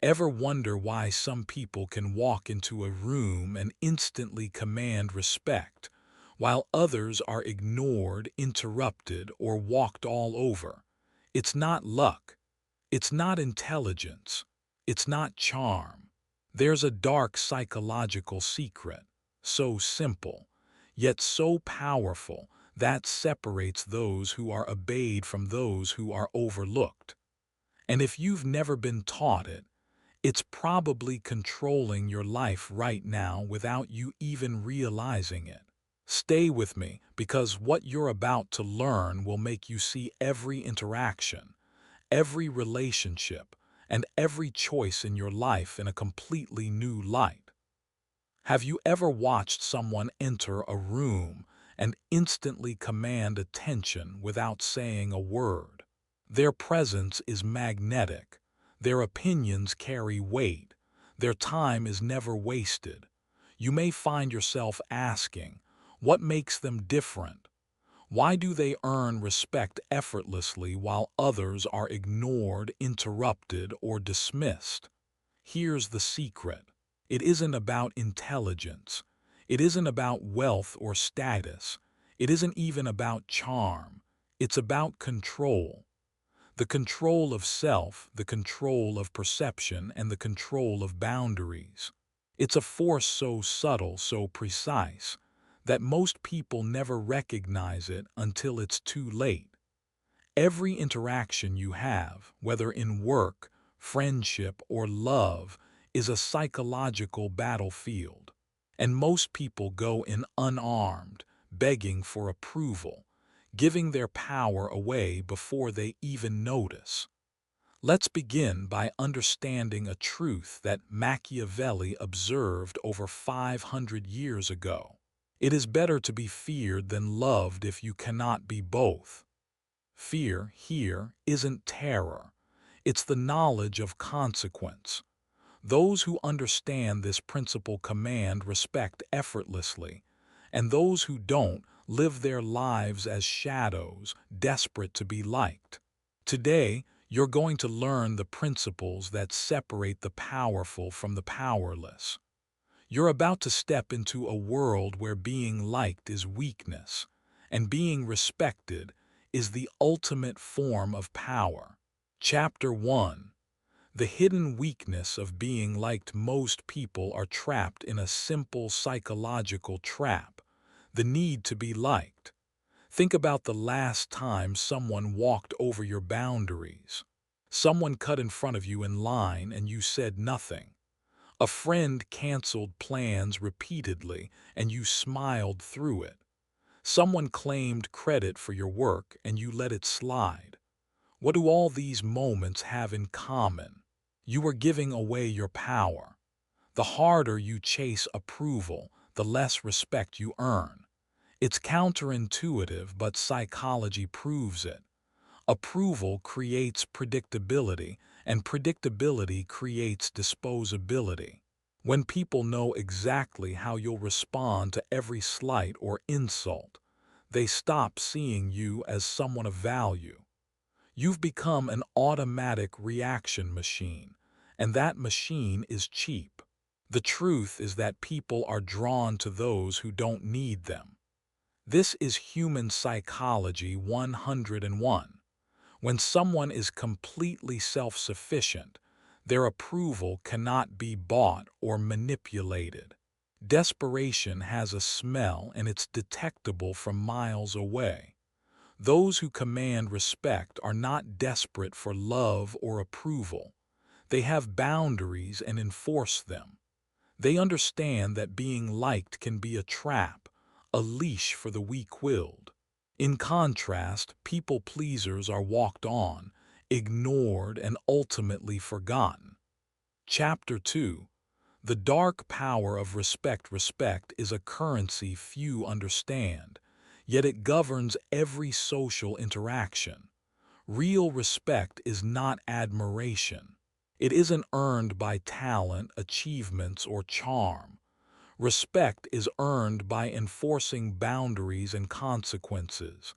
Ever wonder why some people can walk into a room and instantly command respect, while others are ignored, interrupted, or walked all over? It's not luck. It's not intelligence. It's not charm. There's a dark psychological secret, so simple, yet so powerful, that separates those who are obeyed from those who are overlooked. And if you've never been taught it, it's probably controlling your life right now without you even realizing it. Stay with me, because what you're about to learn will make you see every interaction, every relationship, and every choice in your life in a completely new light. Have you ever watched someone enter a room and instantly command attention without saying a word? Their presence is magnetic. Their opinions carry weight. Their time is never wasted. You may find yourself asking, what makes them different? Why do they earn respect effortlessly while others are ignored, interrupted, or dismissed? Here's the secret. It isn't about intelligence. It isn't about wealth or status. It isn't even about charm. It's about control. The control of self, the control of perception, and the control of boundaries. It's a force so subtle, so precise, that most people never recognize it until it's too late. Every interaction you have, whether in work, friendship, or love, is a psychological battlefield. And most people go in unarmed, begging for approval, giving their power away before they even notice. Let's begin by understanding a truth that Machiavelli observed over 500 years ago. It is better to be feared than loved if you cannot be both. Fear here isn't terror. It's the knowledge of consequence. Those who understand this principle command respect effortlessly, and those who don't live their lives as shadows, desperate to be liked. Today, you're going to learn the principles that separate the powerful from the powerless. You're about to step into a world where being liked is weakness, and being respected is the ultimate form of power. Chapter 1. The hidden weakness of being liked. Most people are trapped in a simple psychological trap: the need to be liked. Think about the last time someone walked over your boundaries. Someone cut in front of you in line and you said nothing. A friend canceled plans repeatedly and you smiled through it. Someone claimed credit for your work and you let it slide. What do all these moments have in common? You are giving away your power. The harder you chase approval, the less respect you earn. It's counterintuitive, but psychology proves it. Approval creates predictability, and predictability creates disposability. When people know exactly how you'll respond to every slight or insult, they stop seeing you as someone of value. You've become an automatic reaction machine, and that machine is cheap. The truth is that people are drawn to those who don't need them. This is human psychology 101. When someone is completely self-sufficient, their approval cannot be bought or manipulated. Desperation has a smell and it's detectable from miles away. Those who command respect are not desperate for love or approval. They have boundaries and enforce them. They understand that being liked can be a trap, a leash for the weak-willed. In contrast, people-pleasers are walked on, ignored, and ultimately forgotten. Chapter 2. The dark power of respect. Respect is a currency few understand, yet it governs every social interaction. Real respect is not admiration. It isn't earned by talent, achievements, or charm. Respect is earned by enforcing boundaries and consequences.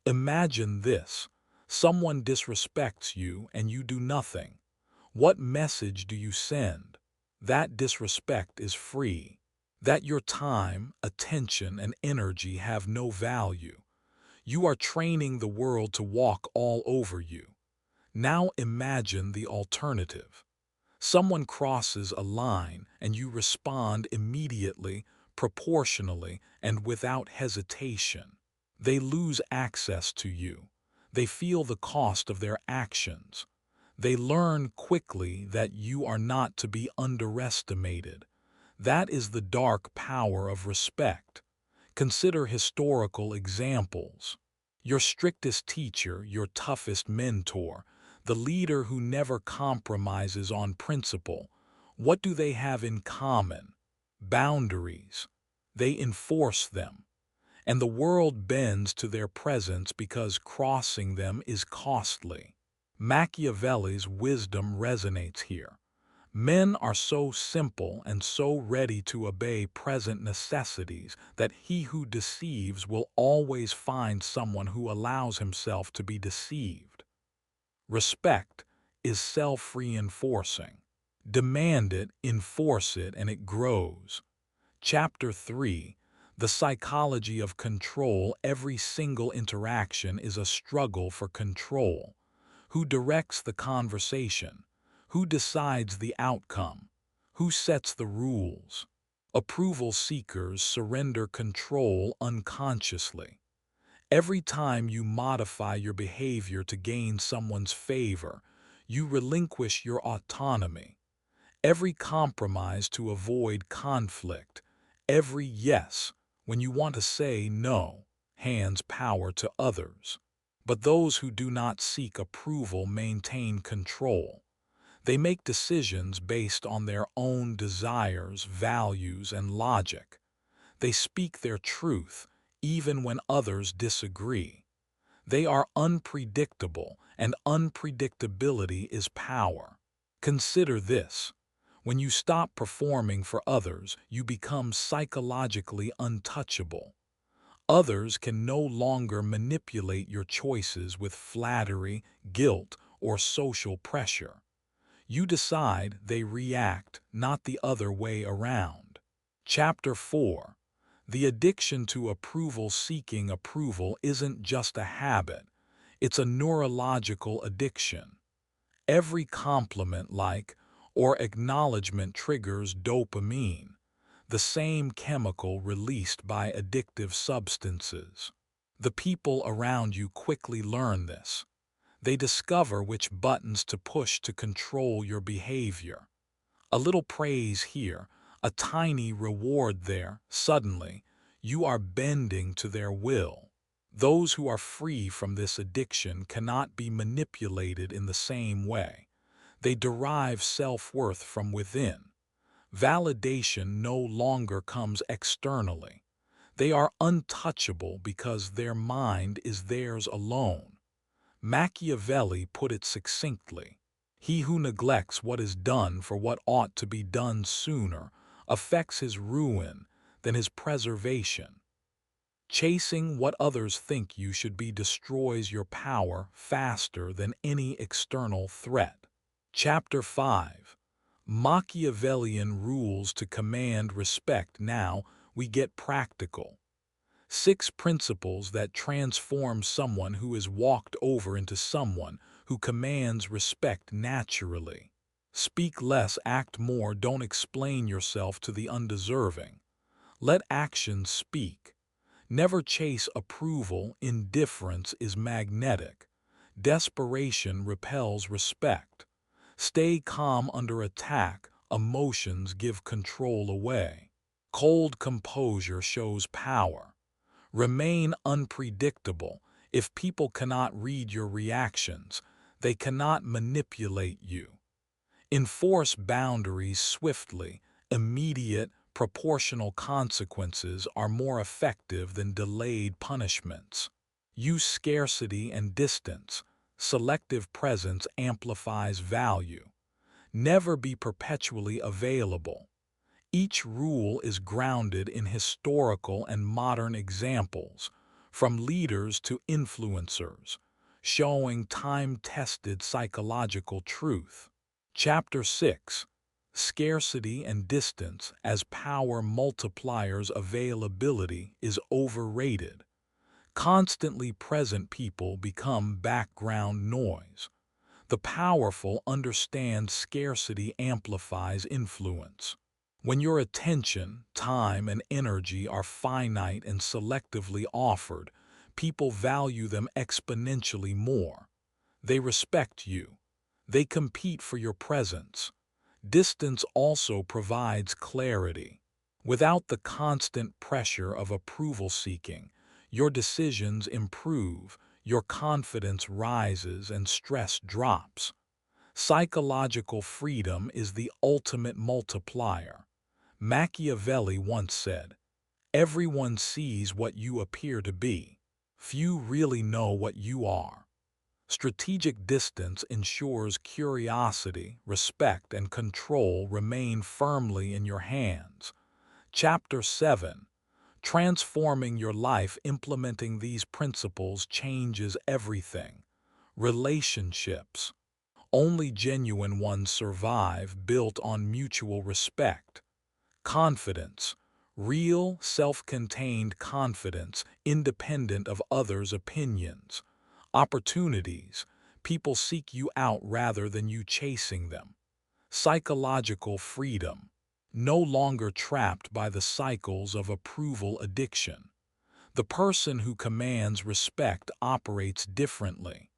Imagine this: someone disrespects you and you do nothing. What message do you send? That disrespect is free. That your time, attention, and energy have no value. You are training the world to walk all over you. Now imagine the alternative. Someone crosses a line and you respond immediately, proportionally, and without hesitation. They lose access to you. They feel the cost of their actions. They learn quickly that you are not to be underestimated. That is the dark power of respect. Consider historical examples. Your strictest teacher, your toughest mentor, the leader who never compromises on principle. What do they have in common? Boundaries. They enforce them. And the world bends to their presence because crossing them is costly. Machiavelli's wisdom resonates here. Men are so simple and so ready to obey present necessities that he who deceives will always find someone who allows himself to be deceived. Respect is self-reinforcing. Demand it, enforce it, and it grows. Chapter 3. The psychology of control. Every single interaction is a struggle for control. Who directs the conversation? Who decides the outcome? Who sets the rules? Approval seekers surrender control unconsciously. Every time you modify your behavior to gain someone's favor, you relinquish your autonomy. Every compromise to avoid conflict, every yes when you want to say no, hands power to others. But those who do not seek approval maintain control. They make decisions based on their own desires, values, and logic. They speak their truth, even when others disagree. They are unpredictable, and unpredictability is power. Consider this. When you stop performing for others, you become psychologically untouchable. Others can no longer manipulate your choices with flattery, guilt, or social pressure. You decide, they react, not the other way around. Chapter 4. The addiction to approval. Seeking approval isn't just a habit, it's a neurological addiction. Every compliment, like, or acknowledgement triggers dopamine, the same chemical released by addictive substances. The people around you quickly learn this. They discover which buttons to push to control your behavior. A little praise here, a tiny reward there, suddenly, you are bending to their will. Those who are free from this addiction cannot be manipulated in the same way. They derive self-worth from within. Validation no longer comes externally. They are untouchable because their mind is theirs alone. Machiavelli put it succinctly. He who neglects what is done for what ought to be done sooner affects his ruin than his preservation. Chasing what others think you should be destroys your power faster than any external threat. Chapter 5. Machiavellian rules to command respect. Now we get practical. 6 principles that transform someone who is walked over into someone who commands respect naturally. Speak less, act more. Don't explain yourself to the undeserving. Let actions speak. Never chase approval. Indifference is magnetic. Desperation repels respect. Stay calm under attack. Emotions give control away. Cold composure shows power. Remain unpredictable. If people cannot read your reactions, they cannot manipulate you. Enforce boundaries swiftly. Immediate, proportional consequences are more effective than delayed punishments. Use scarcity and distance. Selective presence amplifies value. Never be perpetually available. Each rule is grounded in historical and modern examples, from leaders to influencers, showing time-tested psychological truth. Chapter 6. Scarcity and distance as power multipliers. Availability is overrated. Constantly present people become background noise. The powerful understand scarcity amplifies influence. When your attention, time, and energy are finite and selectively offered, people value them exponentially more. They respect you. They compete for your presence. Distance also provides clarity. Without the constant pressure of approval seeking, your decisions improve, your confidence rises, and stress drops. Psychological freedom is the ultimate multiplier. Machiavelli once said, "Everyone sees what you appear to be. Few really know what you are." Strategic distance ensures curiosity, respect, and control remain firmly in your hands. Chapter 7. Transforming your life. Implementing these principles changes everything. Relationships. Only genuine ones survive, built on mutual respect. Confidence. Real, self-contained confidence, independent of others' opinions. Opportunities. People seek you out rather than you chasing them. Psychological freedom. No longer trapped by the cycles of approval addiction. The person who commands respect operates differently.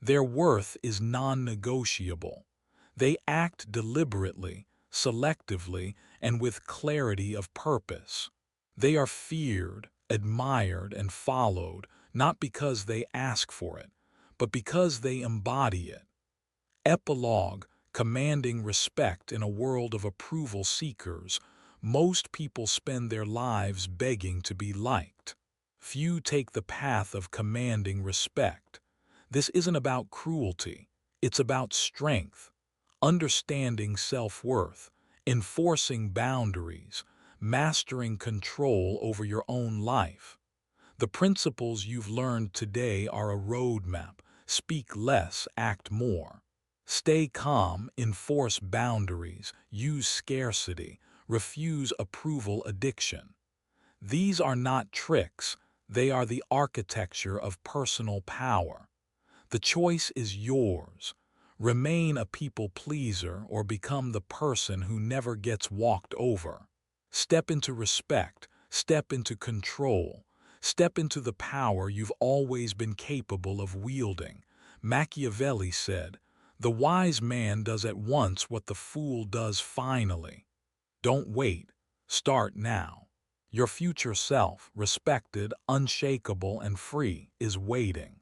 Their worth is non-negotiable. They act deliberately, selectively, and with clarity of purpose. They are feared, admired, and followed, not because they ask for it, but because they embody it. Epilogue. Commanding respect in a world of approval seekers, most people spend their lives begging to be liked. Few take the path of commanding respect. This isn't about cruelty, it's about strength, understanding self-worth, enforcing boundaries, mastering control over your own life. The principles you've learned today are a roadmap. Speak less, act more. Stay calm, enforce boundaries, use scarcity, refuse approval addiction. These are not tricks, they are the architecture of personal power. The choice is yours. Remain a people pleaser or become the person who never gets walked over. Step into respect, step into control, step into the power you've always been capable of wielding. Machiavelli said, "The wise man does at once what the fool does finally." Don't wait. Start now. Your future self, respected, unshakable, and free, is waiting.